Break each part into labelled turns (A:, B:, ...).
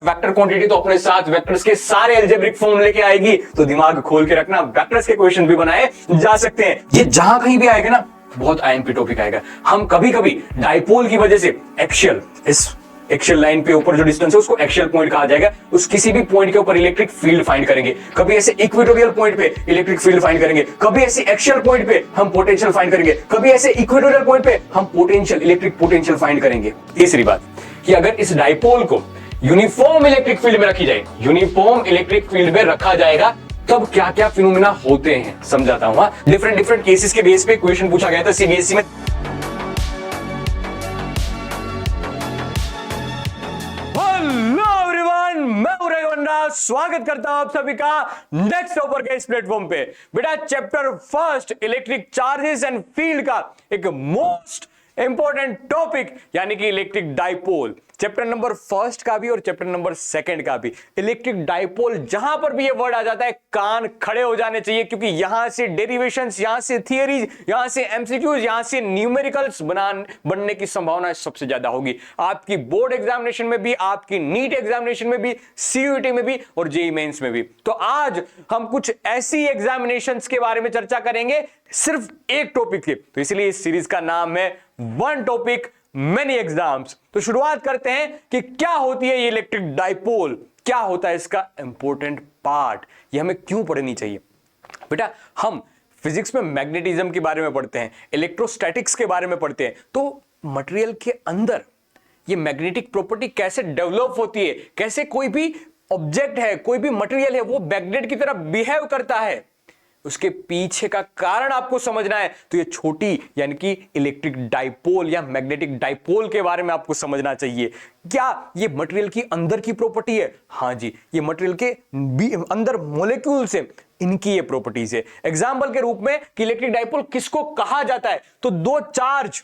A: Vector quantity तो अपने साथ वेक्टर्स के सारे अलजेब्रिक फॉर्म लेके आएगी, तो दिमाग खोल के रखना, वेक्टर्स के क्वेश्चन भी बनाए जा सकते हैं। ये जहां कहीं भी आएगा ना, बहुत आईएमपी टॉपिक आएगा। हम कभी कभी डाइपोल की वजह से एक्सियल, इस एक्सियल लाइन पे ऊपर जो डिस्टेंस है उसको एक्सियल पॉइंट कहा जाएगा, उस किसी भी पॉइंट के ऊपर इलेक्ट्रिक फील्ड फाइंड करेंगे। कभी ऐसे इक्वेटोरियल पॉइंट पे इलेक्ट्रिक फील्ड फाइंड करेंगे, कभी ऐसे एक्सियल पॉइंट पे हम पोटेंशियल फाइंड करेंगे, कभी ऐसे इक्वेटोरियल पॉइंट पे हम पोटेंशियल, इलेक्ट्रिक पोटेंशियल फाइंड करेंगे। तीसरी बात कि अगर इस डाइपोल को यूनिफॉर्म इलेक्ट्रिक फील्ड में रखी जाए, यूनिफॉर्म इलेक्ट्रिक फील्ड में रखा जाएगा, तब क्या क्या फिनोमेना होते हैं समझाता हूं। डिफरेंट केसेस के बेस पे क्वेश्चन पूछा गया था सीबीएसई में। हेलो एवरीवन, मैं हूं रविवंडा, स्वागत करता हूं आप सभी का नेक्स्ट टॉपर के इस प्लेटफॉर्म पे। बेटा chapter first electric charges and field का एक मोस्ट इंपॉर्टेंट टॉपिक यानी कि electric dipole, chapter number first का भी और चैप्टर नंबर सेकंड का भी। इलेक्ट्रिक डाइपोल, जहां पर भी ये वर्ड आ जाता है कान खड़े हो जाने चाहिए, क्योंकि यहां से डेरिवेशंस, यहां से थियरीज, यहां से एमसीक्यूज, यहां से न्यूमेरिकल्स बनने की संभावना सबसे ज्यादा होगी। आपकी बोर्ड एग्जामिनेशन में भी, आपकी नीट एग्जामिनेशन में भी, सीयूईटी में भी और जेईई मेंस में भी। तो आज हम कुछ ऐसी एग्जामिनेशंस के बारे में चर्चा करेंगे सिर्फ एक टॉपिक के, तो इसलिए इस सीरीज का नाम है वन टॉपिक मेनी एग्जाम्स। तो शुरुआत करते हैं कि क्या होती है ये इलेक्ट्रिक डाइपोल, क्या होता है इसका इंपॉर्टेंट पार्ट, ये हमें क्यों पढ़नी चाहिए। बेटा हम फिजिक्स में मैग्नेटिज्म के बारे में पढ़ते हैं, इलेक्ट्रोस्टैटिक्स के बारे में पढ़ते हैं, तो मटेरियल के अंदर ये मैग्नेटिक प्रॉपर्टी कैसे डेवलप होती है, कैसे कोई भी ऑब्जेक्ट है, कोई भी मटेरियल है, वो मैग्नेट की तरह बिहेव करता है, उसके पीछे का कारण आपको समझना है। तो ये छोटी यानी कि इलेक्ट्रिक डाइपोल या मैग्नेटिक डाइपोल के बारे में आपको समझना चाहिए। क्या ये मटेरियल की अंदर की प्रॉपर्टी है? हाँ जी, ये मटेरियल के अंदर मॉलिक्यूल्स है, इनकी ये प्रॉपर्टीज है। एग्जांपल के रूप में कि इलेक्ट्रिक डाइपोल किसको कहा जाता है, तो दो चार्ज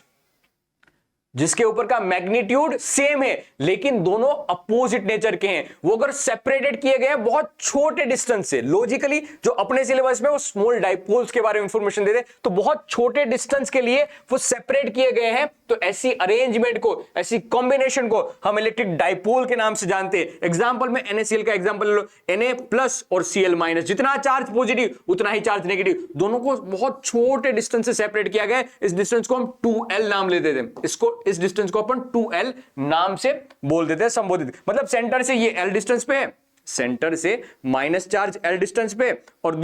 A: जिसके ऊपर का मैग्नीट्यूड सेम है लेकिन दोनों अपोजिट नेचर के हैं, वो अगर सेपरेटेड किए गए हैं बहुत छोटे डिस्टेंस से, लॉजिकली जो अपने सिलेबस में वो स्मॉल डाइपोल्स के बारे में इंफॉर्मेशन देते हैं, तो बहुत छोटे डिस्टेंस के लिए वो सेपरेट किए गए हैं, तो ऐसी अरेंजमेंट को, ऐसी कॉम्बिनेशन को हम इलेक्ट्रिक डाइपोल के नाम से जानते हैं। एग्जांपल में NaCl का एग्जांपल ले लो, Na+ और Cl-, जितना चार्ज पॉजिटिव उतना ही चार्ज नेगेटिव, दोनों को बहुत छोटे डिस्टेंस से सेपरेट किया गया है। इस डिस्टेंस को हम 2L नाम लेते थे, इस डिस्टेंस को अपन 2L नाम से बोल देते हैं, संबोधित, मतलब सेंटर से ये L डिस्टेंस पे है, सेंटर से माइनस चार्ज L डिस्टेंस पे, और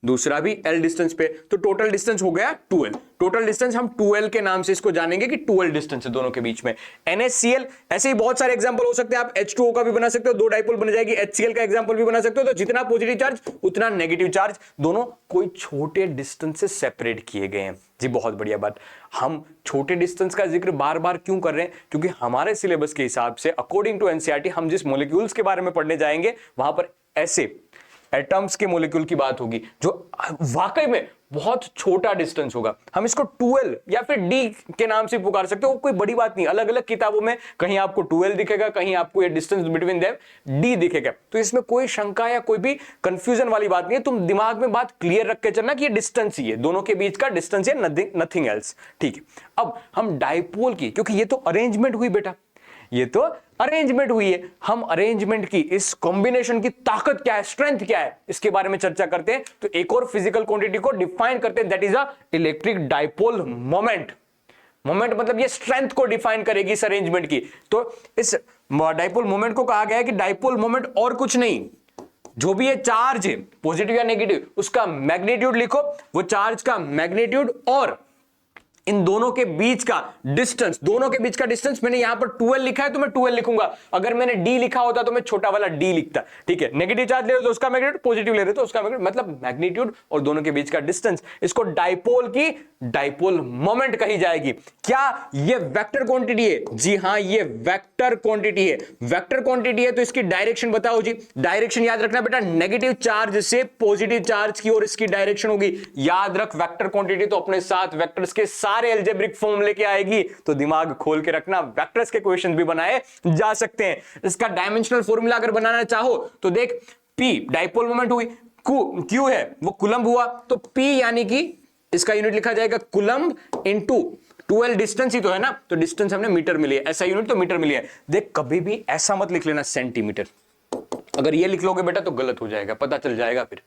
A: दूसरा भी L डिस्टेंस पे, तो टोटल डिस्टेंस हो गया 2L। टोटल डिस्टेंस हम 2L के नाम से इसको जानेंगे कि 2L डिस्टेंस है दोनों के बीच में। NaCl, ऐसे ही बहुत सारे एग्जांपल हो सकते हैं, आप H2O का भी बना सकते हो, दो डाइपोल बन जाएगी, HCl का एग्जांपल भी बना सकते हो। तो जितना पॉजिटिव चार्ज उतना नेगेटिव चार्ज, दोनों कोई छोटे डिस्टेंस से सेपरेट किए गए हैं। जी बहुत बढ़िया बात। हम छोटे डिस्टेंस का जिक्र बार बार क्यों कर रहे हैं, क्योंकि हमारे सिलेबस के हिसाब से अकॉर्डिंग टू एनसीईआरटी हम जिस मॉलिक्यूल्स के बारे में पढ़ने जाएंगे वहां पर ऐसे एटम्स के मॉलिक्यूल की बात होगी जो वाकई में बहुत छोटा डिस्टेंस होगा। हम इसको 2L या फिर D के नाम से पुकार सकते हो, कोई बड़ी बात नहीं। अलग अलग किताबों में कहीं आपको 2L दिखेगा, कहीं आपको ये डिस्टेंस बिटवीन देम D दिखेगा, तो इसमें कोई शंका या कोई भी कंफ्यूजन वाली बात नहीं है। तुम दिमाग में बात क्लियर रख के चलना कि ये डिस्टेंस ही है, दोनों के बीच का डिस्टेंस है, नथिंग एल्स। ठीक है, अब हम डाइपोल की, क्योंकि ये तो अरेंजमेंट हुई बेटा, ये तो अरेंजमेंट हुई है, हम अरेंजमेंट की, इस कॉम्बिनेशन की ताकत क्या है, स्ट्रेंथ क्या है, इसके बारे में चर्चा करते हैं। तो एक और फिजिकल क्वांटिटी को डिफाइन करते हैं, that is a electric dipole moment. Moment मतलब ये स्ट्रेंथ को डिफाइन करेगी इस अरेंजमेंट की। तो इस डाइपोल मोमेंट को कहा गया है कि डाइपोल मोमेंट और कुछ नहीं, जो भी ये चार्ज है पॉजिटिव या नेगेटिव, उसका मैग्नीट्यूड लिखो, वो चार्ज का मैग्नीट्यूड और इन दोनों के बीच का डिस्टेंस, दोनों के बीच का डिस्टेंस, मैंने यहां पर 2L लिखा है तो मैं 2L लिखूंगा, अगर मैंने D लिखा होता तो मैं छोटा वाला D लिखता। ठीक है, नेगेटिव चार्ज ले रहे हो तो उसका मैग्नीट्यूड, पॉजिटिव ले रहे हो तो उसका मैग्नीट्यूड, मतलब मैग्नीट्यूड और दोनों के बीच का डिस्टेंस, इसको डाइपोल की डाइपोल मोमेंट कही जाएगी। क्या ये वेक्टर क्वांटिटी है? जी हां, ये वेक्टर क्वांटिटी है। वेक्टर क्वांटिटी है तो इसकी डायरेक्शन बताओ जी। डायरेक्शन याद रखना बेटा, नेगेटिव चार्ज से पॉजिटिव चार्ज की ओर इसकी डायरेक्शन होगी। याद रख, वेक्टर क्वांटिटी तो अपने साथ वेक्टर्स के सारे अलजेब्रिक फॉर्म लेके आएगी, तो दिमाग खोल के रखना, वेक्टर्स के क्वेश्चन भी बनाए जा सकते हैं। इसका डायमेंशनल फॉर्मूला अगर बनाना चाहो तो देख, P डाइपोल मोमेंट हुई, Q है वो कूलम्ब हुआ, तो P यानी कि इसका यूनिट लिखा जाएगा कूलम्ब इनटू 12 डिस्टेंस ही तो है ना, तो डिस्टेंस हमने मीटर में लिया, ऐसा यूनिट तो मीटर में लिया है। देख कभी भी ऐसा मत लिख लेना सेंटीमीटर, अगर ये लिख लोगे बेटा तो गलत हो जाएगा, पता चल जाएगा फिर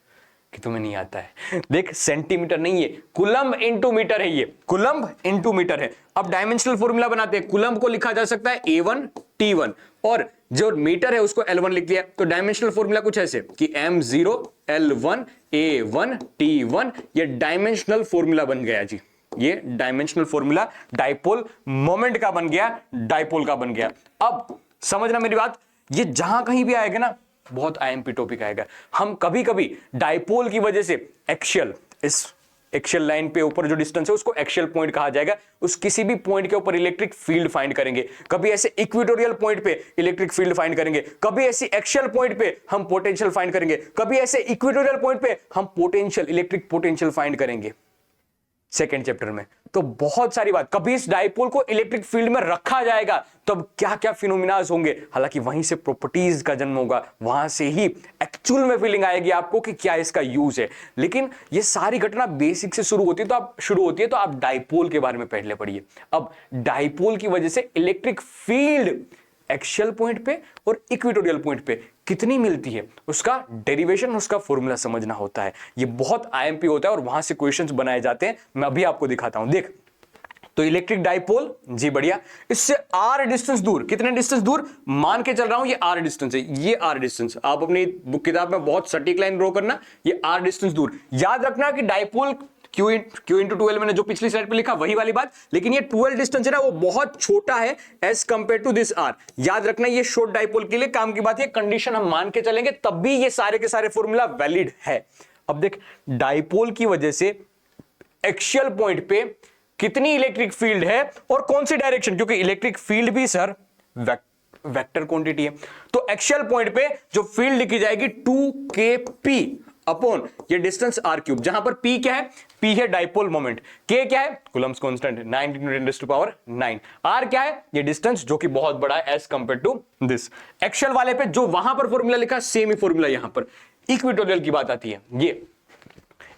A: कि तुम्हें नहीं आता है। देख सेंटीमीटर नहीं है, कुलम्ब इनटू मीटर है, ये कुलम्ब इनटू मीटर है। अब डायमेंशनल फॉर्मूला बनाते हैं, कुलम्ब को लिखा जा सकता है A1 T1 और जो मीटर है उसको L1 लिख दिया। तो डायमेंशनल फॉर्मूला कुछ ऐसे कि M0 L1 A1 T1, ये डायमेंशनल फॉर्मूला बन गया जी, ये डायमेंशनल फॉर्मूला डाइपोल मोमेंट का बन गया, डाइपोल का बन गया। अब समझना मेरी बात, ये जहां कहीं भी आएगा ना बहुत आईएमपी टॉपिक आएगा। हम कभी कभी डाइपोल की वजह से एक्शियल, इस एक्शियल लाइन पे ऊपर जो डिस्टेंस है उसको एक्शियल पॉइंट कहा जाएगा, उस किसी भी पॉइंट के ऊपर इलेक्ट्रिक फील्ड फाइंड करेंगे। कभी ऐसे इक्वेटोरियल पॉइंट पे इलेक्ट्रिक फील्ड फाइंड करेंगे, कभी ऐसी एक्शियल पॉइंट पे हम पोटेंशियल फाइंड करेंगे, कभी ऐसे इक्वेटोरियल पॉइंट पे हम पोटेंशियल, इलेक्ट्रिक पोटेंशियल फाइंड करेंगे सेकेंड चैप्टर में। तो बहुत सारी बात, कभी इस डाइपोल को इलेक्ट्रिक फील्ड में रखा जाएगा तब क्या क्या फिनोमिनाज होंगे, हालांकि वहीं से प्रॉपर्टीज का जन्म होगा, वहां से ही एक्चुअल में फीलिंग आएगी आपको कि क्या इसका यूज है। लेकिन ये सारी घटना बेसिक से शुरू होती है, तो आप डाइपोल के बारे में पहले पढ़िए। अब डाइपोल की वजह से इलेक्ट्रिक फील्ड एक्शियल पॉइंट पे और इक्वेटोरियल पॉइंट पे कितनी मिलती है, उसका डेरिवेशन, उसका फॉर्मूला समझना होता है। ये बहुत आईएमपी होता है और वहां से क्वेश्चंस बनाए जाते हैं, मैं अभी आपको दिखाता हूं। देख तो इलेक्ट्रिक डाइपोल जी बढ़िया, इससे आर डिस्टेंस दूर, कितने डिस्टेंस दूर मान के चल रहा हूं, ये आर डिस्टेंस है, ये आर डिस्टेंस, आप अपनी बुक किताब में बहुत सटीक लाइन ड्रॉ करना, ये आर डिस्टेंस दूर। याद रखना कि डाइपोल Q इंटू 12 मैंने जो पिछली स्लाइड पे लिखा वही वाली बात, लेकिन ये 12 डिस्टेंस है ना वो बहुत छोटा है as compare to this R. याद रखना ये शॉर्ट डाइपोल के लिए काम की बात है, कंडीशन हम मान के चलेंगे तब भी ये सारे के सारे फॉर्मूला वैलिड है। अब देख डाइपोल की वजह से एक्शियल पॉइंट पे कितनी इलेक्ट्रिक फील्ड है और कौन सी डायरेक्शन, क्योंकि इलेक्ट्रिक फील्ड भी सर वेक्टर क्वांटिटी है। तो एक्शियल पॉइंट पे जो फील्ड लिखी जाएगी 2kp अपॉन ये डिस्टेंस r क्यूब, जहां पर p क्या है, p है डाइपोल मोमेंट, k क्या है कूलम्ब्स कांस्टेंट 9 × 10⁹, r क्या है ये डिस्टेंस जो कि बहुत बड़ा है as compare to this. Axial वाले पे जो वहां पर फॉर्मूला लिखा सेम ही फॉर्मूला यहां पर। इक्वेटोरियल की बात आती है, ये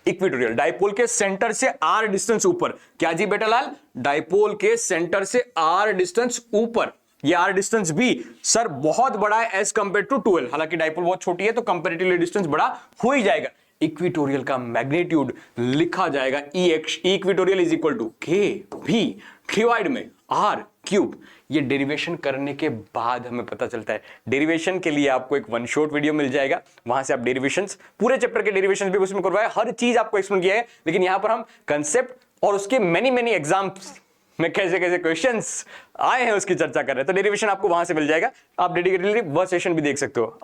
A: इक्वेटोरियल डाइपोल के सेंटर से r डिस्टेंस ऊपर, क्या जी बेटा लाल, डाइपोल के सेंटर से r डिस्टेंस ऊपर, ये r डिस्टेंस भी सर बहुत बड़ा है एज कंपेयर टू 12, हालांकि डाइपोल बहुत छोटी है तो कंपैरेटिवली डिस्टेंस बड़ा हो ही जाएगा। इक्वेटोरियल का मैग्नीट्यूड लिखा जाएगा equatorial is equal to k v divide में r क्यूब। ये डेरिवेशन करने के बाद हमें पता चलता है, डेरिवेशन के लिए आपको एक वन शॉट वीडियो मिल जाएगा, वहां से आप डेरिवेशंस पूरे चैप्टर के डेरिवेशंस भी उसमें करवाए, हर चीज आपको एक्सप्लेन किया है। लेकिन यहां पर हम कंसेप्ट और उसके मेनी एग्जाम्स में कैसे कैसे क्वेश्चंस आए हैं उसकी चर्चा कर रहे हैं, तो डेरिवेशन आपको वहां से मिल जाएगा। आप डेडिकेटली वह सेशन भी देख सकते हो,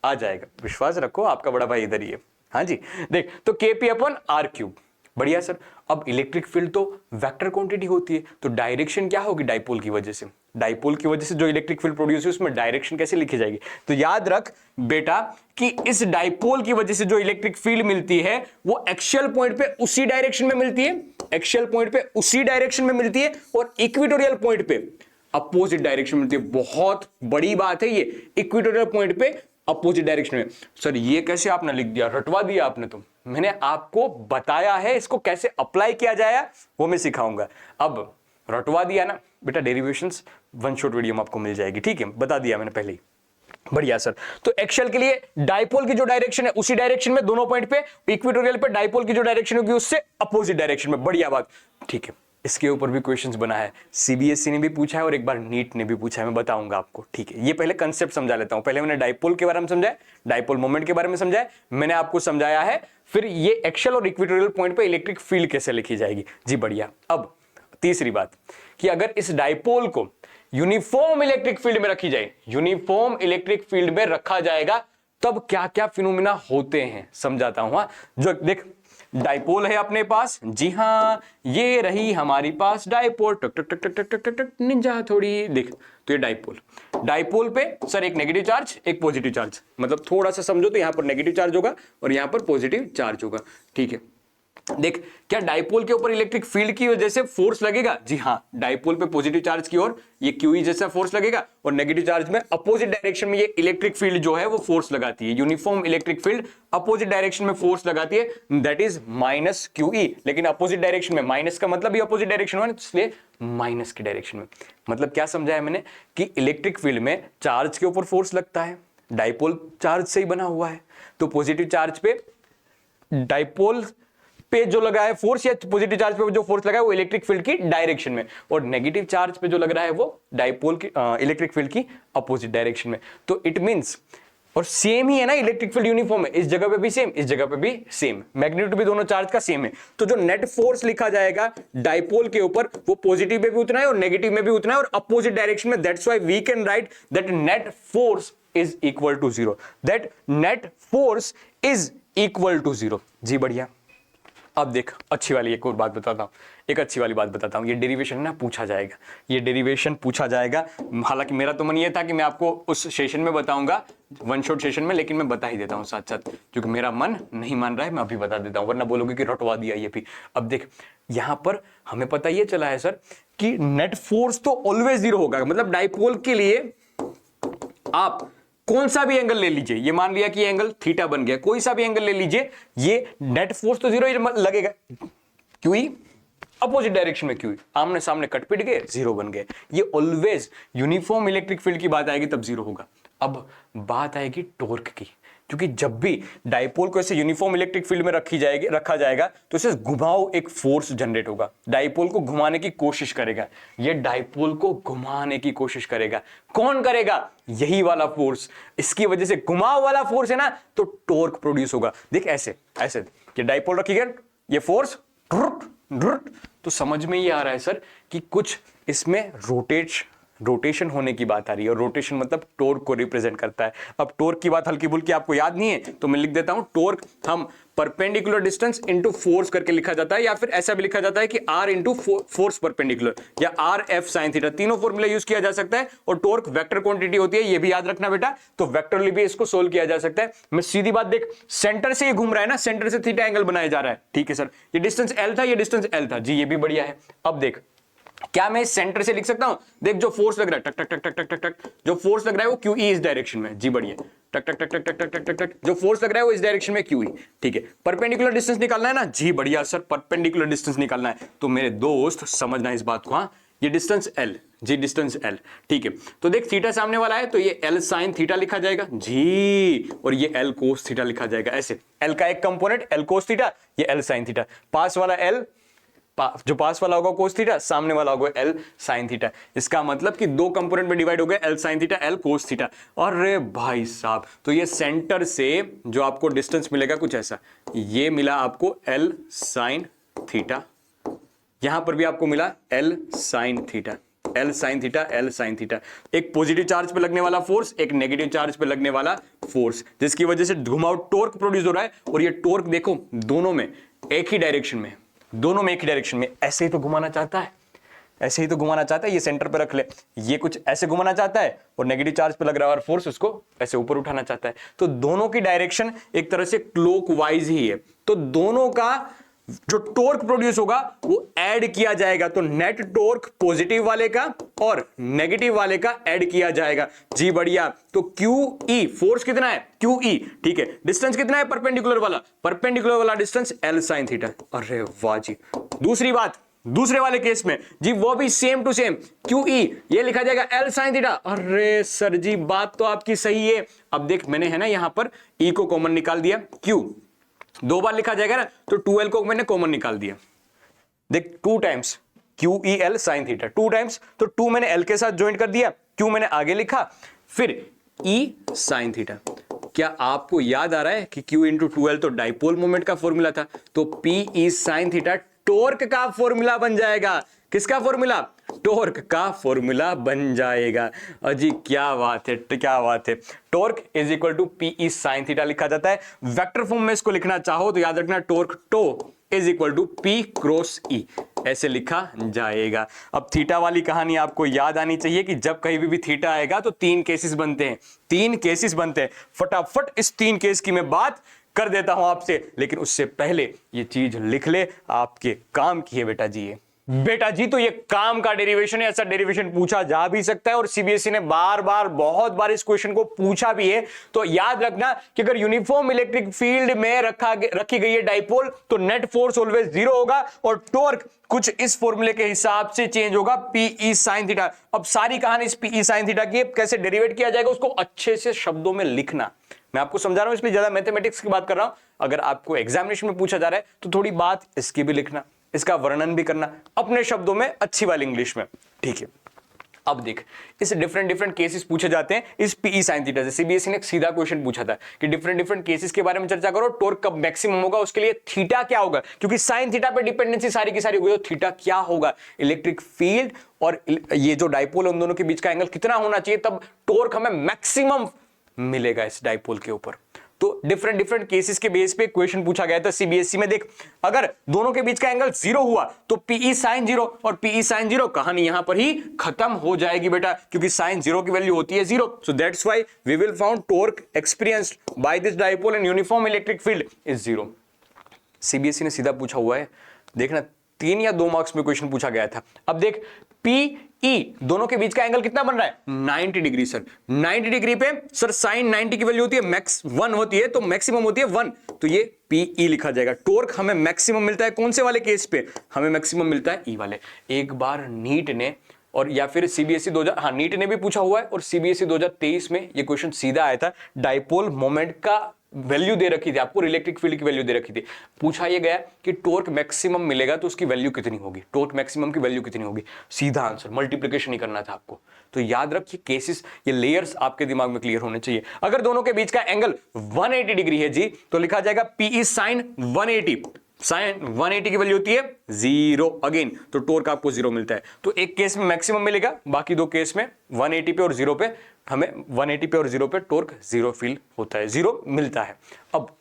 A: आ जाएगा, विश्वास रखो, आपका बड़ा भाई इधर ही है। हाँ जी देख, तो kp अपॉन r क्यूब, बढ़िया सर। अब इलेक्ट्रिक फील्ड तो वेक्टर क्वांटिटी होती है, तो डायरेक्शन क्या होगी डाइपोल की वजह से, डाइपोल की वजह से जो इलेक्ट्रिक फील्ड प्रोड्यूस है उसमें डायरेक्शन कैसे लिखी जाएगी। तो याद रख बेटा कि इस डाइपोल की वजह से जो इलेक्ट्रिक फील्ड मिलती है वो एक्शियल पॉइंट पे उसी डायरेक्शन में मिलती है, एक्शियल पॉइंट पे उसी डायरेक्शन में मिलती है और इक्वेटोरियल पॉइंट पे अपोजिट डायरेक्शन में मिलती है। बहुत बड़ी बात है ये, इक्वेटोरियल पॉइंट पे अपोजिट डायरेक्शन में। सर ये कैसे आपने लिख दिया, रटवा दिया आपने, तो मैंने आपको बताया है इसको कैसे अप्लाई किया जाए वो मैं सिखाऊंगा। अब रटवा दिया ना बेटा, डेरिवेशंस वन शॉट वीडियो में आपको मिल जाएगी, ठीक है, बता दिया मैंने पहले ही। बढ़िया सर, तो एक्शियल के लिए डाइपोल की जो डायरेक्शन है उसी डायरेक्शन में दोनों पॉइंट पे, इक्वेटोरियल पे डाइपोल की जो डायरेक्शन होगी उससे अपोजिट डायरेक्शन में, बढ़िया बात, ठीक है। इसके ऊपर भी क्वेश्चंस बना है, सीबीएसई ने भी पूछा है और एक बार नीट ने भी पूछा है, मैं बताऊंगा आपको, ठीक है। ये पहले कंसेप्ट समझा लेता हूं, पहले मैंने डाइपोल के बारे में समझाया, डाइपोल मोमेंट के बारे में समझाया, मैंने आपको समझाया है, फिर ये एक्शियल और इक्वेटोरियल पॉइंट पे इलेक्ट्रिक फील्ड कैसे लिखी जाएगी जी, बढ़िया। अब तीसरी बात कि अगर इस डाइपोल को यूनिफॉर्म इलेक्ट्रिक फील्ड में रखी जाए, यूनिफॉर्म इलेक्ट्रिक फील्ड में रखा जाएगा तब क्या क्या फिनोमिना होते हैं समझाता हूं। जो देख डाइपोल है अपने पास, जी हाँ ये रही हमारी पास डाइपोल, टक टक टक टक टक टक टक निंजा थोड़ी देख, तो ये डाइपोल, डाइपोल पे सर एक नेगेटिव चार्ज एक पॉजिटिव चार्ज, मतलब थोड़ा सा समझो तो यहां पर नेगेटिव चार्ज होगा और यहां पर पॉजिटिव चार्ज होगा, ठीक है। देख, क्या डाइपोल के ऊपर इलेक्ट्रिक फील्ड की वजह से फोर्स लगेगा? जी हाँ, डाइपोल पे पॉजिटिव चार्ज की ओर ये QE जैसा फोर्स लगेगा और नेगेटिव चार्ज में अपोजिट डायरेक्शन में ये इलेक्ट्रिक फील्ड जो है वो फोर्स लगाती है। Uniform electric field opposite direction में फोर्स लगाती है, दैट इज माइनस QE। लेकिन अपोजिट डायरेक्शन में, माइनस का मतलब ये अपोजिट डायरेक्शन में, इसलिए माइनस की डायरेक्शन में। मतलब क्या समझाया मैंने कि इलेक्ट्रिक फील्ड में चार्ज के ऊपर फोर्स लगता है, डाइपोल चार्ज से ही बना हुआ है, तो पॉजिटिव चार्ज पे डाइपोल पे जो लगा है फोर्स या पॉजिटिव चार्ज पे जो फोर्स लगा है वो इलेक्ट्रिक फील्ड की डायरेक्शन में, और नेगेटिव चार्ज पे जो लग रहा है वो डाइपोल की इलेक्ट्रिक फील्ड की अपोजिट डायरेक्शन में। तो इट मींस, और सेम ही है ना, इलेक्ट्रिक फील्ड यूनिफॉर्म है, इस जगह पे भी सेम, इस जगह पे भी सेम, मैग्नीट्यूड भी दोनों चार्ज का सेम है। तो जो नेट फोर्स लिखा जाएगा डाइपोल के ऊपर वो पॉजिटिव में भी उतना है और नेगेटिव में भी उतना है और अपोजिट डायरेक्शन में। That's why we can write that net force is equal to 0, that net force is equal to 0। जी बढ़िया। अब देख, अच्छी वाली एक और बात बताता हूं, एक अच्छी वाली बात बताता हूं। ये डेरिवेशन ना पूछा जाएगा, ये डेरिवेशन पूछा जाएगा। हालांकि मेरा तो मन ये था कि मैं आपको उस सेशन में बताऊंगा, वन शॉट सेशन में, लेकिन मैं बता ही देता हूं साथ साथ, क्योंकि मेरा मन नहीं मान रहा है, मैं अभी बता देता हूं, वरना बोलोगे कि रटवा दिया ये भी। अब देख, यहां पर हमें पता ये चला है सर कि नेट फोर्स तो ऑलवेज 0 होगा। मतलब डाइपोल के लिए आप कौन सा भी एंगल ले लीजिए, ये मान लिया कि ये एंगल थीटा बन गया, कोई सा भी एंगल ले लीजिए, ये नेट फोर्स तो 0 ही लगेगा। QE अपोजिट डायरेक्शन में QE, आमने सामने कट पिट गए, 0 बन गए। ये ऑलवेज यूनिफॉर्म इलेक्ट्रिक फील्ड की बात आएगी तब 0 होगा। अब बात आएगी टॉर्क की, क्योंकि जब भी डाइपोल को ऐसे यूनिफॉर्म इलेक्ट्रिक फील्ड में रखा जाएगा तो इसे घुमाओ एक फोर्स जनरेट होगा, डाइपोल को घुमाने की कोशिश करेगा, ये डाइपोल को घुमाने की कोशिश करेगा। कौन करेगा? यही वाला फोर्स। इसकी वजह से घुमाव वाला फोर्स है ना, तो टॉर्क प्रोड्यूस होगा। देख ऐसे ऐसे ये डाइपोल रखी गया, ये फोर्स तो समझ में ये आ रहा है सर कि कुछ इसमें रोटेशन होने की बात आ रही है, और रोटेशन मतलब टॉर्क को रिप्रेजेंट करता है। अब टॉर्क की बात हल्की फुल्की आपको याद नहीं है तो मैं लिख देता हूं, टॉर्क हम परपेंडिकुलर डिस्टेंस इनटू फोर्स करके लिखा जाता है, या फिर ऐसा भी लिखा जाता है कि R इनटू फोर्स परपेंडिकुलर, या RF sin थीटा, तीनों फॉर्मूला यूज किया जा सकता है। और टॉर्क वेक्टर क्वांटिटी होती है, ये भी याद रखना बेटा, तो वेक्टरली भी इसको सोल्व किया जा सकता है। मैं सीधी बात देख, सेंटर से ये घूम रहा है ना, सेंटर से थीटा एंगल बनाया जा रहा है, ठीक है सर, ये डिस्टेंस L था, ये डिस्टेंस L था, जी ये भी बढ़िया है। अब देख, क्या मैं सेंटर से लिख सकता हूं? देख, जो फोर्स लग रहा है, टक टक टक टक टक टक टक, जो फोर्स लग रहा है वो QE इस डायरेक्शन में, जी बढ़िया, टक टक टक टक टक टक टक टक, जो फोर्स लग रहा है वो इस डायरेक्शन में QE, ठीक है। परपेंडिकुलर डिस्टेंस निकालना है ना, जी बढ़िया सर, परपेंडिकुलर डिस्टेंस निकालना है। तो मेरे दोस्त समझना इस बात को, हाँ, ये डिस्टेंस L, जी डिस्टेंस L, ठीक है। तो देख, थीटा सामने वाला है तो ये L sin थीटा लिखा जाएगा जी, और ये L cos थीटा लिखा जाएगा ऐसे। L का एक कंपोनेंट L cos थीटा, ये L sin थीटा, पास वाला L, जो पास वाला होगा cos थीटा, सामने वाला होगा L sin थीटा। इसका मतलब कि दो कंपोनेंट में डिवाइड हो गए, L sin theta, L cos theta. अरे भाई साहब, तो ये सेंटर से जो आपको डिस्टेंस मिलेगा कुछ ऐसा, ये मिला आपको L sin थीटा, यहां पर भी आपको मिला L sin theta, L sin theta, L sin theta. एक पॉजिटिव चार्ज पे लगने वाला फोर्स, एक नेगेटिव चार्ज पे लगने वाला फोर्स, जिसकी वजह से घुमाव टॉर्क प्रोड्यूस हो रहा है। और ये टॉर्क देखो, दोनों में एक ही डायरेक्शन में, दोनों में एक ही डायरेक्शन में, ऐसे ही तो घुमाना चाहता है, ऐसे ही तो घुमाना चाहता है। ये सेंटर पे रख ले, ये कुछ ऐसे घुमाना चाहता है, और नेगेटिव चार्ज पे लग रहा है और फोर्स उसको ऐसे ऊपर उठाना चाहता है। तो दोनों की डायरेक्शन एक तरह से क्लॉकवाइज ही है। तो दोनों का जो टॉर्क प्रोड्यूस होगा वो ऐड किया जाएगा। तो नेट टॉर्क पॉजिटिव वाले का और नेगेटिव वाले का ऐड किया जाएगा, जी बढ़िया। तो QE, फोर्स कितना है? QE, ठीक है। डिस्टेंस कितना है? परपेंडिकुलर वाला डिस्टेंस L sin थीटा। अरे वाह जी। दूसरी बात, दूसरे वाले केस में जी वो भी सेम टू सेम, QE ये लिखा जाएगा L sin थीटा। अरे सर जी, बात तो आपकी सही है। अब देख, मैंने है ना यहां पर E को कॉमन निकाल दिया, Q दो बार लिखा जाएगा ना, तो 2L को मैंने कॉमन निकाल दिया। देख, 2 times QEL sin theta, 2 times, तो 2 मैंने L के साथ ज्वाइन कर दिया, Q मैंने आगे लिखा, फिर E sin थीटा। क्या आपको याद आ रहा है कि Q इंटू 2L तो डाइपोल मोमेंट का फॉर्मूला था, तो PE sin थीटा टॉर्क का फॉर्मूला बन जाएगा। किसका फॉर्मूला? टॉर्क का फॉर्मूला बन जाएगा। अजी क्या बात है, क्या बात है। Torque is equal to PE sin theta लिखा जाता है। वेक्टर फॉर्म में इसको लिखना चाहो तो याद रखना, torque tau is equal to P cross E, ऐसे लिखा जाएगा। अब थीटा वाली कहानी आपको याद आनी चाहिए कि जब कहीं भी थीटा आएगा तो 3 केसेस बनते हैं, 3 केसेस बनते हैं। फटाफट इस 3 केस की मैं बात कर देता हूं आपसे, लेकिन उससे पहले ये चीज लिख ले, आपके काम की है बेटा जी। ये बेटा जी तो ये काम का डेरिवेशन है, ऐसा डेरिवेशन पूछा जा भी सकता है और सीबीएसई ने बार बार बहुत बार इस क्वेश्चन को पूछा भी है। तो याद रखना कि अगर यूनिफॉर्म इलेक्ट्रिक फील्ड में रखी गई है डाइपोल, तो नेट फोर्स ऑलवेज 0 होगा और टॉर्क कुछ इस फॉर्मूले के हिसाब से चेंज होगा, पीई साइन थीटा। अब सारी कहानी इस पीई साइन थीटा की, कैसे डेरिवेट किया जाएगा उसको अच्छे से शब्दों में लिखना। मैं आपको समझा रहा हूं, इसलिए ज्यादा मैथमेटिक्स की बात कर रहा हूं। अगर आपको एग्जामिनेशन में पूछा जा रहा है तो थोड़ी बात इसकी भी लिखना, इसका वर्णन भी करना अपने शब्दों में, अच्छी वाली इंग्लिश में, ठीक है। अब देख, इस डिफरेंट केसेस पूछे जाते हैं इस पीई साइन थीटा से। सीबीएसई ने एक सीधा क्वेश्चन पूछा था कि डिफरेंट केसेस के बारे में चर्चा करो, टॉर्क कब मैक्सिमम होगा, उसके लिए थीटा क्या होगा, क्योंकि साइन थीटा पे डिपेंडेंसी सारी की सारी होगी, तो थीटा क्या होगा, इलेक्ट्रिक फील्ड और ये जो डाइपोल उन दोनों के बीच का एंगल कितना होना चाहिए, तब टॉर्क हमें मैक्सिमम मिलेगा इस डाइपोल के ऊपर। तो डिफरेंट केसेस के बेस पे क्वेश्चन पूछा गया था सीबीएसई में। देख, अगर दोनों के बीच का एंगल 0 हुआ तो पीई साइन 0, और पीई साइन 0 कहानी यहां पर ही खत्म हो जाएगी बेटा, क्योंकि साइन 0 की वैल्यू होती है 0। So that's why we will found torque experienced by this dipole and uniform electric field is 0। CBSE ने सीधा पूछा हुआ है, देखना 3 या 2 मार्क्स में क्वेश्चन पूछा गया था। अब देख, पीई दोनों के बीच का एंगल कितना बन रहा है, 90 डिग्री सर। 90 डिग्री पे सर साइन 90 की वैल्यू होती है मैक्स 1 होती है, तो मैक्सिमम होती है 1, तो ये पीई लिखा जाएगा। टॉर्क हमें मैक्सिमम मिलता है कौन से वाले केस पे, हमें मैक्सिमम मिलता है ई वाले। एक बार नीट ने और या फिर सीबीएसई 2000, नीट ने भी पूछा हुआ है और सीबीएसई 2023 में ये क्वेश्चन सीधा आया था। डाइपोल मोमेंट का वैल्यू दे रखी थी आपको, इलेक्ट्रिक फील्ड की वैल्यू दे रखी थी, पूछा ये गया कि टॉर्क मैक्सिमम मिलेगा तो उसकी वैल्यू कितनी होगी, टॉर्क मैक्सिमम की वैल्यू कितनी होगी, सीधा आंसर, मल्टीप्लिकेशन ही करना था आपको। तो याद रखिए केसेस, ये लेयर्स आपके दिमाग में क्लियर होने चाहिए। अगर दोनों के बीच का एंगल 180 डिग्री है जी, तो लिखा जाएगा पीई साइन 180। साइन 180 की वैल्यू होती है 0 अगेन, तो टॉर्क आपको 0 मिलता है। तो एक केस में मैक्सिमम मिलेगा, बाकी 2 केस में 180 पे और 0 पे हमें 180 पे और 0 पे टॉर्क 0 फील होता है, 0 मिलता है। अब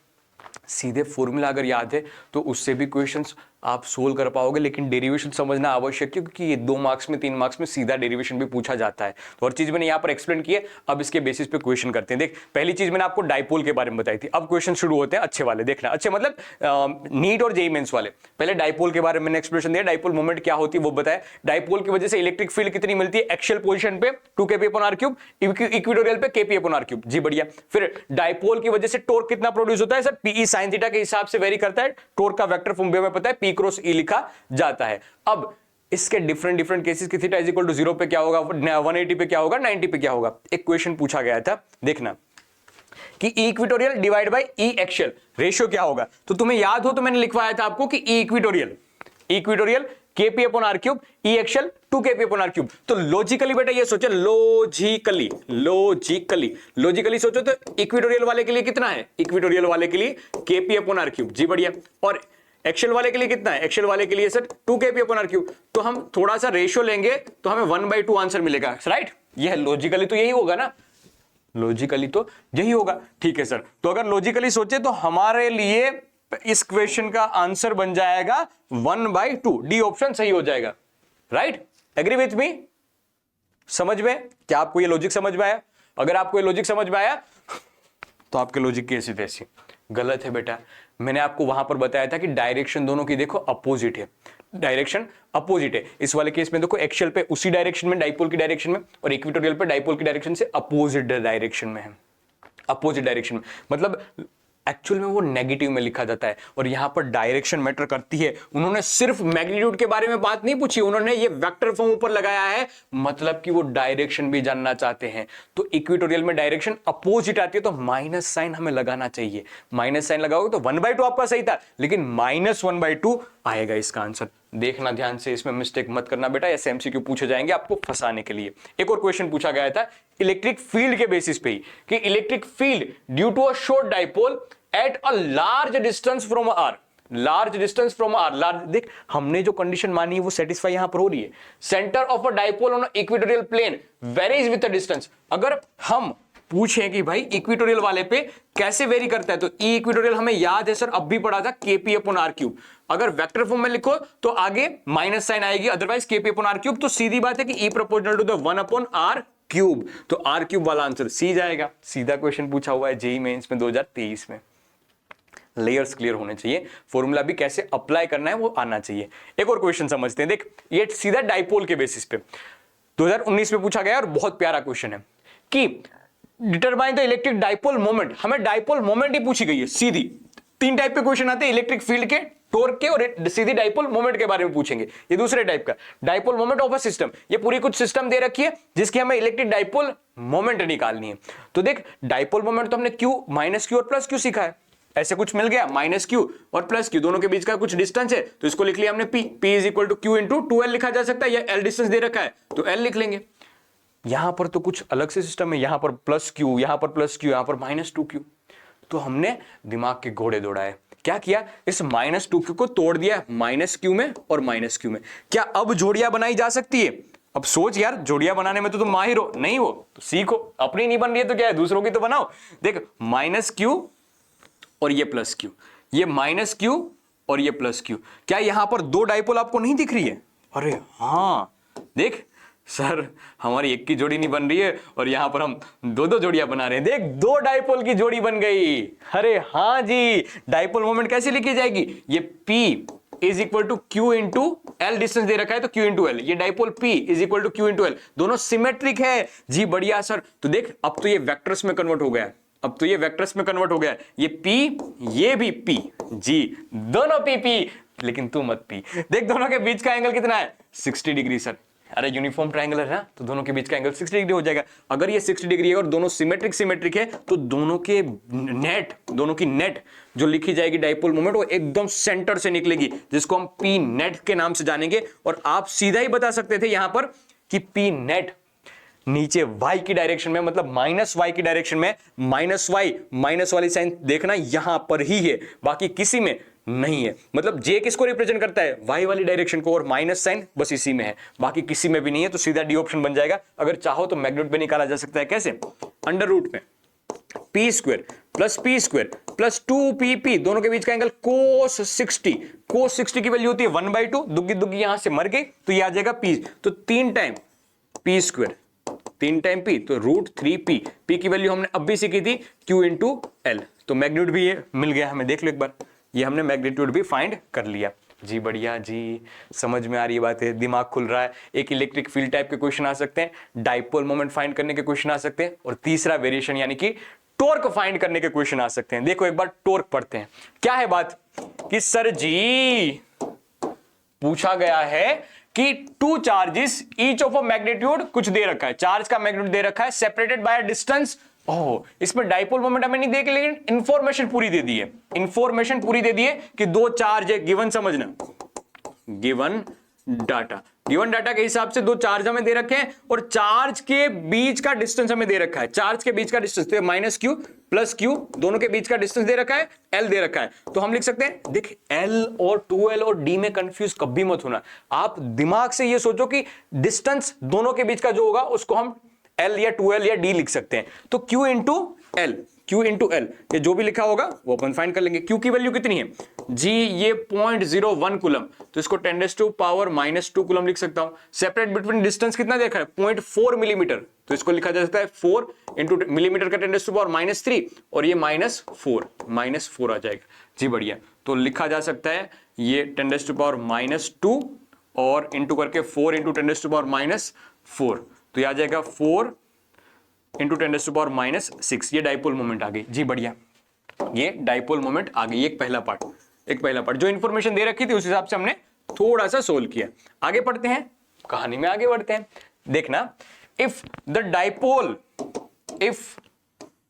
A: सीधे फॉर्मूला अगर याद है तो उससे भी क्वेश्चंस आप सोल्व कर पाओगे, लेकिन डेरिवेशन समझना आवश्यक है, क्योंकि ये 2 मार्क्स में 3 मार्क्स में सीधा डेरिवेशन भी पूछा जाता है। तो हर चीज मैंने यहां पर एक्सप्लेन की है, अब इसके बेसिस पे क्वेश्चन करते हैं। देख, पहली चीज मैंने आपको डाइपोल के बारे में बताई थी, अब क्वेश्चन शुरू होते हैं अच्छे वाले, देखना अच्छे मतलब नीट और जेईई मेंस वाले। पहले डाइपोल के बारे में मैंने एक्सप्लेनेशन दिया, डाइपोल मोमेंट क्या होती है वो बताया, डाइपोल की वजह से इलेक्ट्रिक फील्ड कितनी मिलती है एक्सियल पोजीशन पे 2kp/r3, इक्वेटोरियल पे kp/r3, जी बढ़िया। फिर डाइपोल की वजह से टॉर्क कितना प्रोड्यूस होता है सर, पीई साइन थीटा के हिसाब से वेरी करता है, टॉर्क का वेक्टर फॉर्म में पता है, P क्रॉस E लिखा जाता है। अब इसके डिफरेंट केसेस की थीटा इज इक्वल टू 0 पे क्या होगा, 180 पे क्या होगा, 90 पे क्या होगा। एक क्वेश्चन पूछा गया था, देखना कि E equatorial divide by E axial ratio क्या होगा। तो तुम्हें याद हो तो मैंने लिखवाया था आपको कि E equatorial kp/r3, E axial 2kp/r3। तो लॉजिकली बेटा ये सोचो, लॉजिकली सोचो तो इक्वेटोरियल वाले के लिए कितना है, इक्वेटोरियल वाले के लिए kp/r3, जी बढ़िया। और एक्सियल वाले के लिए कितना है, एक्सियल वाले के लिए सर 2kp/r3। तो हम थोड़ा सा रेशियो लेंगे तो हमें 1/2 आंसर मिलेगा, राइट। यह लॉजिकली तो यही होगा ना, लॉजिकली तो यही होगा, ठीक है सर। तो अगर लॉजिकली सोचे तो हमारे लिए इस क्वेश्चन का आंसर बन जाएगा 1/2, डी ऑप्शन सही हो जाएगा, राइट। एग्री विथ मी, समझ में, क्या आपको ये लॉजिक समझ में आया? अगर आपको ये लॉजिक समझ में आया तो आपके लॉजिक की ऐसी तैसी। गलत है बेटा, मैंने आपको वहां पर बताया था कि डायरेक्शन दोनों की देखो अपोजिट है, डायरेक्शन अपोजिट है। इस वाले केस में देखो एक्सियल पे उसी डायरेक्शन में, डाइपोल की डायरेक्शन में, और इक्वेटोरियल पे डाइपोल की डायरेक्शन से अपोजिट डायरेक्शन में है, अपोजिट डायरेक्शन में, मतलब एक्चुअल में वो नेगेटिव में लिखा जाता है। और यहां पर डायरेक्शन मैटर करती है। उन्होंने सिर्फ मैग्नीट्यूड के बारे में बात नहीं पूछी, उन्होंने ये वेक्टर फॉर्म ऊपर लगाया है, मतलब कि वो डायरेक्शन भी जानना चाहते हैं। तो इक्वेटोरियल में डायरेक्शन अपोजिट आती है तो माइनस साइन हमें लगाना चाहिए। माइनस साइन लगाओगे तो 1/2 आपका सही था, लेकिन -1/2 आएगा इसका आंसर। देखना ध्यान से, इसमें मिस्टेक मत करना बेटा, ऐसे एमसीक्यू पूछे जाएंगे आपको फंसाने के लिए। एक और क्वेश्चन पूछा गया था इलेक्ट्रिक फील्ड के बेसिस पे ही, कि electric field due to a short dipole at a large distance from R, large distance from R, large, देख हमने जो कंडीशन मानी है वो सेटिस्फाई यहां पर हो रही है। Centre of a dipole on equatorial plane varies with the distance. अगर हम पूछें कि भाई इक्वेटोरियल वाले पे कैसे वेरी करता है, तो ई इक्वेटोरियल हमें याद है सर, अब भी पढ़ा था kp/r3। अगर वेक्टर फॉर्म में लिखो तो आगे माइनस साइन आएगी, अदरवाइज kp/r3। तो सीधी बात है कि E proportional to the 1/r3, तो r3 वाला आंसर सी जाएगा। सीधा क्वेश्चन पूछा हुआ है जेईई मेंस में 2023 में। लेयर्स क्लियर होने चाहिए, फॉर्मूला भी कैसे अप्लाई करना है वो आना चाहिए। एक और क्वेश्चन समझते हैं, देख ये सीधा डाइपोल के बेसिस पे 2019 में पूछा गया और बहुत प्यारा क्वेश्चन है कि determine the electric dipole moment. हमें डाइपोल मोमेंट ही पूछी गई है सीधी। 3 टाइप के क्वेश्चन आते हैं, इलेक्ट्रिक फील्ड के, टॉर्क के और सीधी डाइपोल मोमेंट के बारे में पूछेंगे। ये दूसरे टाइप का dipole moment of a system, ये पूरी कुछ सिस्टम दे रखी है जिसकी हमें इलेक्ट्रिक डाइपोल मोमेंट निकालनी है। तो देख डाइपोल मोमेंट तो हमने क्यू, माइनस क्यू और प्लस क्यू सीखा है, ऐसे कुछ मिल गया, माइनस क्यू और प्लस क्यू दोनों के बीच का कुछ डिस्टेंस है तो इसको लिख लिया हमने P. P is equal to Q into 2L लिखा जा सकता है, या L डिस्टेंस दे रखा है तो L लिख लेंगे। यहां पर तो कुछ अलग से सिस्टम है, यहां पर प्लस क्यू, यहां पर प्लस क्यू, यहां पर माइनस 2Q। तो हमने दिमाग के घोड़े दौड़ाए, क्या किया, इस माइनस 2Q को तोड़ दिया माइनस क्यू में और माइनस क्यू में। क्या अब जोड़ियां बनाई जा सकती है? अब सोच यार, जोड़ियां बनाने में तो तुम माहिर हो, नहीं हो तो सीखो, अपनी नहीं बन रही है तो क्या है, दूसरों की तो बनाओ। देख माइनस क्यू और ये प्लस क्यू, ये माइनस क्यू और ये प्लस क्यू, क्या यहां पर 2 डाइपोल आपको नहीं दिख रही है? अरे हाँ, देख सर हमारी एक की जोड़ी नहीं बन रही है और यहां पर हम 2 जोड़ियां बना रहे हैं। देख 2 डाइपोल की जोड़ी बन गई। अरे हाँ जी, डाइपोल मोमेंट कैसे लिखी जाएगी, ये P is equal to Q into L, distance दे रखा है तो क्यू इंटू एल, ये dipole P is equal to Q into L, दोनों सिमेट्रिक है जी। बढ़िया सर, तो देख अब तो ये वेक्टर्स में कन्वर्ट हो गया है, अब तो ये वेक्टर्स में कन्वर्ट हो गया है, ये P ये भी P जी, दोनों P, लेकिन तू मत P। देख दोनों के बीच का एंगल कितना है, 60 डिग्री सर। अरे यूनिफॉर्म ट्रायंगल है ना, तो दोनों के बीच का एंगल 60 डिग्री हो जाएगा। अगर ये 60 डिग्री है और दोनों सिमेट्रिक है तो दोनों के नेट, दोनों की नेट जो लिखी जाएगी डाइपोल मोमेंट वो एकदम सेंटर से निकलेगी, जिसको हम P नेट के नाम से जानेंगे। और आप सीधा ही बता सकते थे यहां पर कि P नेट नीचे y की डायरेक्शन में, मतलब माइनस y की डायरेक्शन में, माइनस y, माइनस वाली साइन देखना यहां पर ही है, बाकी किसी में नहीं है। मतलब j किसको रिप्रेजेंट करता है, y वाली डायरेक्शन को, और माइनस साइन बस इसी में है, बाकी किसी में भी नहीं है। तो सीधा डी ऑप्शन बन जाएगा। अगर चाहो तो मैग्नीट्यूड पे निकाला जा सकता है, कैसे, अंडर रूट में p स्क्वायर प्लस 2pp, दोनों के बीच का एंगल cos 60, cos 60 की वैल्यू होती है 1/2, दुग्गी यहां से मर गई तो ये आ जाएगा p, तो 3 time p square, 3 time p तो रूट 3p, p की वैल्यू हमने अब भी सीखी थी q इंटू एल। तो मैग्नीट्यूड भी ये मिल गया हमें, देख लो एक बार, ये हमने मैग्नीट्यूड भी फाइंड कर लिया जी। बढ़िया जी, समझ में आ रही बात है, दिमाग खुल रहा है। एक इलेक्ट्रिक फील्ड टाइप के क्वेश्चन आ सकते हैं, डाइपोल मोमेंट फाइंड करने के क्वेश्चन आ सकते हैं, और तीसरा वेरिएशन यानी कि टॉर्क फाइंड करने के क्वेश्चन आ सकते हैं। देखो एक बार टॉर्क पढ़ते हैं। क्या है बात कि सर जी पूछा गया है कि 2 charges each of a magnitude, कुछ दे रखा है, चार्ज का मैग्नीट्यूड दे रखा है, सेपरेटेड बाय अ डिस्टेंस। ओह, इसमें डाइपोल मोमेंट हमें नहीं देख, लेकिन इंफॉर्मेशन पूरी दे दी है, इंफॉर्मेशन पूरी दे दी है कि 2 चार्ज है, गिवन समझना, गिवन डाटा के हिसाब से 2 चार्ज हमें दे रखे हैं और चार्ज के बीच का डिस्टेंस हमें दे रखा है, चार्ज के बीच का डिस्टेंस तो माइनस क्यू प्लस क्यू, दोनों के बीच का डिस्टेंस दे रखा है, L दे रखा है। तो हम लिख सकते हैं, देख L और 2L और D में कंफ्यूज कभी मत होना, आप दिमाग से ये सोचो कि डिस्टेंस दोनों के बीच का जो होगा उसको हम L या 2L या D लिख सकते हैं। तो Q इंटू L, ये जो भी लिखा होगा वो अपन फाइंड कर लेंगे। Q की वैल्यू कितनी है जी, ये 0.01 कूलम, तो इसको 10⁻⁻² कूलम लिख सकता हूं। सेपरेट बिटवीन डिस्टेंस कितना देखा है, 0.4 मिलीमीटर, तो इसको लिखा जा सकता है 4 इंटू मिलीमीटर का 10⁻³ और ये -4 आ जाएगा जी। बढ़िया, तो लिखा जा सकता है ये 10⁻⁻² और इंटू करके 4 इंटू 10⁻⁻4, तो ये आ जाएगा 4 इंटू 10⁻⁻6, ये डाइपोल मोमेंट आ गई जी। बढ़िया, ये डाइपोल मोमेंट आ गई। एक पहला पार्ट जो इंफॉर्मेशन दे रखी थी उस हिसाब से हमने थोड़ा सा सोल्व किया। आगे पढ़ते हैं, कहानी में आगे बढ़ते हैं। देखना, if the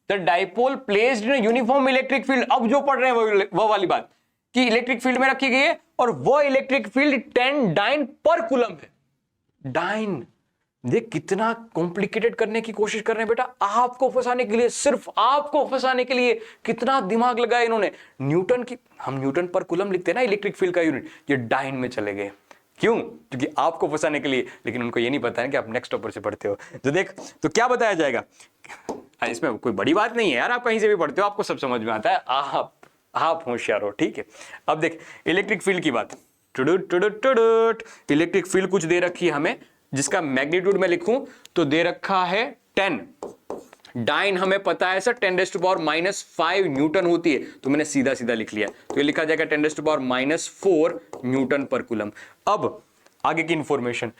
A: dipole placed in uniform electric field, अब जो पढ़ रहे हैं वो वाली बात कि इलेक्ट्रिक फील्ड में रखी गई है और वो इलेक्ट्रिक फील्ड 10 डाइन पर कूलम है। डाइन, देख कितना कॉम्प्लिकेटेड करने की कोशिश कर रहे हैं बेटा, आपको फंसाने के लिए, सिर्फ आपको फंसाने के लिए कितना दिमाग लगाया इन्होंने। न्यूटन की, हम न्यूटन पर कूलम लिखते हैं ना इलेक्ट्रिक फील्ड का यूनिट, ये डाइन में चले गए। क्यों? क्योंकि आपको फंसाने के लिए, लेकिन उनको ये नहीं पता है कि आप नेक्स्ट टॉपर से पढ़ते हो। तो देख, तो क्या बताया जाएगा, इसमें कोई बड़ी बात नहीं है यार, आप कहीं से भी पढ़ते हो, आपको सब समझ में आता है, आप होशियार हो, ठीक है। अब देख इलेक्ट्रिक फील्ड की बात, इलेक्ट्रिक फील्ड कुछ दे रखी है हमें, जिसका मैग्नीट्यूड मैं लिखूं तो दे रखा है 10, डाइन हमें पता है सर 10⁻⁻5 न्यूटन होती है, तो मैंने सीधा सीधा लिख लिया, तो ये लिखा जाएगा 10⁻⁻4 न्यूटन पर कूलम। अब आगे की इंफॉर्मेशन,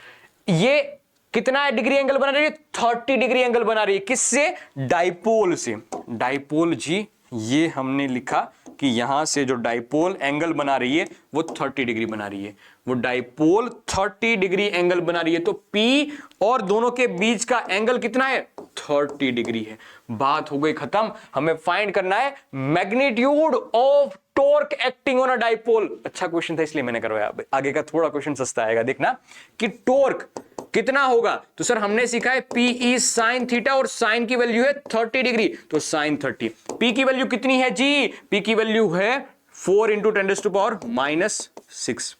A: ये कितना डिग्री एंगल बना रही है? 30 डिग्री एंगल बना रही है। किससे? डाइपोल से। डाइपोल जी, ये हमने लिखा कि यहां से जो डाइपोल एंगल बना रही है वो 30 डिग्री बना रही है, वो डाइपोल 30 डिग्री एंगल बना रही है, तो P और दोनों के बीच का एंगल कितना है? 30 डिग्री है। बात हो गई खत्म। हमें फाइंड करना है magnitude of torque acting on a dipole. अच्छा क्वेश्चन था इसलिए मैंने करवाया। आगे का थोड़ा क्वेश्चन सस्ता आएगा, देखना कि टॉर्क कितना होगा। तो सर हमने सीखा है P इज साइन थीटा और साइन की वैल्यू है 30 डिग्री, तो साइन 30। P की वैल्यू कितनी है जी? P की वैल्यू है 4 इंटू 10⁻⁻6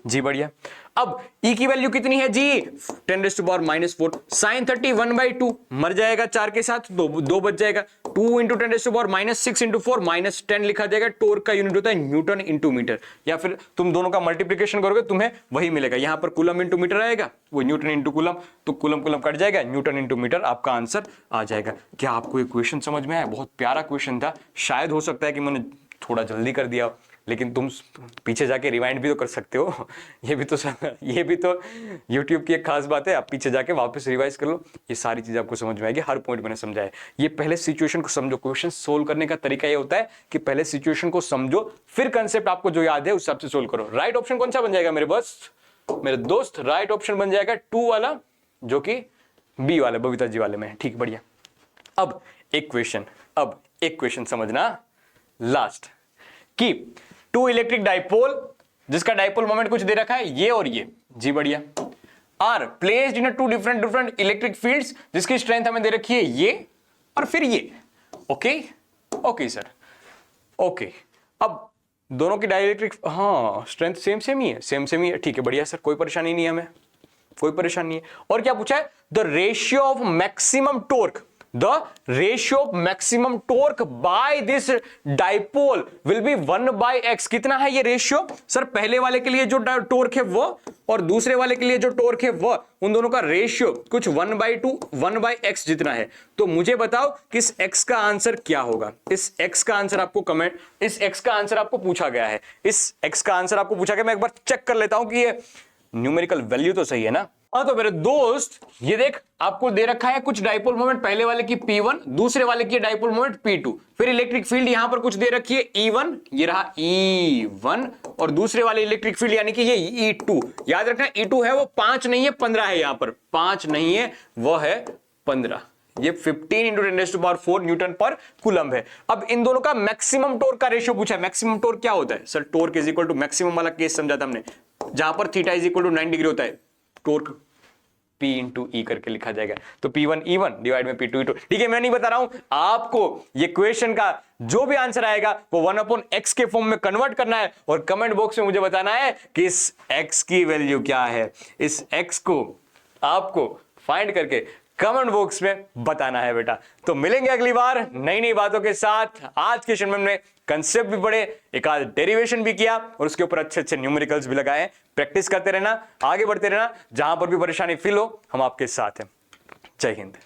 A: जी, बढ़िया। अब E की वैल्यू कितनी है जी? 10⁻⁻4। साइन 30 1/2 मर जाएगा 4 के साथ, दो बच जाएगा। 2 इंटू 10⁻⁻6 इंटू 4 -10 लिखा जाएगा। टॉर्क का यूनिट होता है न्यूटन इंटू मीटर, या फिर तुम दोनों का मल्टीप्लीकेशन करोगे तुम्हें वही मिलेगा। यहां पर कूलम इंटू मीटर आएगा, वो न्यूटन इंटू कूलम, तो कूलम कूलम कट जाएगा, न्यूटन इंटू मीटर आपका आंसर आ जाएगा। क्या आपको ये क्वेश्चन समझ में आया? बहुत प्यारा क्वेश्चन था। शायद हो सकता है कि मैंने थोड़ा जल्दी कर दिया, लेकिन तुम पीछे जाके रिवाइंड भी तो कर सकते हो। ये भी तो YouTube की एक खास बात है, आप पीछे जाके वापस रिवाइज कर लो, ये सारी चीज आपको समझ में आएगी। हर पॉइंट मैंने समझाया। ये पहले सिचुएशन को समझो। क्वेश्चन सोल्व करने का तरीका ये होता है कि पहले सिचुएशन को समझो, फिर कंसेप्ट आपको जो याद है उस हिसाब से सोल्व करो। राइट ऑप्शन कौन सा बन जाएगा मेरे दोस्त? राइट ऑप्शन बन जाएगा 2 वाला, जो कि बी वाला बबीता जी वाले में। ठीक, बढ़िया। अब एक क्वेश्चन समझना लास्ट, कि 2 इलेक्ट्रिक डाइपोल, जिसका डाइपोल मोमेंट कुछ दे रखा है, ये और ये जी, बढ़िया, are placed in 2 different electric fields, जिसकी स्ट्रेंथ हमें दे रखी है ये और फिर ये। Okay sir, okay. अब दोनों की डाइलेक्ट्रिक, हाँ, स्ट्रेंथ सेम ही है। ठीक है, बढ़िया सर, कोई परेशानी नहीं है, हमें कोई परेशानी नहीं है। और क्या पूछा है? The ratio of maximum torque bye this dipole will be 1/x। कितना है ये रेशियो? सर पहले वाले के लिए जो टॉर्क है वो और दूसरे वाले के लिए जो टॉर्क है वो, उन दोनों का रेशियो कुछ 1/2 1/x जितना है। तो मुझे बताओ कि इस x का आंसर क्या होगा? इस x का आंसर आपको पूछा गया है। मैं एक बार चेक कर लेता हूं कि ये न्यूमेरिकल वैल्यू तो सही है ना। हाँ, तो मेरे दोस्त ये देख, आपको दे रखा है कुछ डाइपोल मोमेंट, पहले वाले की P1, दूसरे वाले की डाइपोल मोमेंट P2, फिर इलेक्ट्रिक फील्ड यहां पर कुछ दे रखी है E1, ये रहा E1, और दूसरे वाले इलेक्ट्रिक फील्ड यानी कि ये E2। याद रखना E2 है वो 5 नहीं है 15 है, यहां पर 5 नहीं है, वो है 15। ये 15 इंटू 10⁻⁴ न्यूटन पर कूलम है। अब इन दोनों का मैक्सिमम टॉर्क का रेशियो पूछा है। मैक्सिमम टॉर्क क्या होता है? Sir torque is equal to maximum वाला केस समझा था हमने, जहां पर theta is equal to 9 degree होता है, टॉर्क P इंटू E करके लिखा जाएगा। तो P1 E1 डिवाइड में P2 E2। ठीक है, मैं नहीं बता रहा हूं आपको, ये क्वेश्चन का जो भी आंसर आएगा वो 1/x के फॉर्म में कन्वर्ट करना है और कमेंट बॉक्स में मुझे बताना है कि इस x की वैल्यू क्या है। इस x को आपको फाइंड करके कमेंट बॉक्स में बताना है बेटा। तो मिलेंगे अगली बार नई नई बातों के साथ। आज के सेशन में कंसेप्ट भी पढ़े, एक आध डेरिवेशन भी किया और उसके ऊपर अच्छे अच्छे न्यूमेरिकल्स भी लगाए। प्रैक्टिस करते रहना, आगे बढ़ते रहना, जहां पर भी परेशानी फील हो हम आपके साथ हैं। जय हिंद।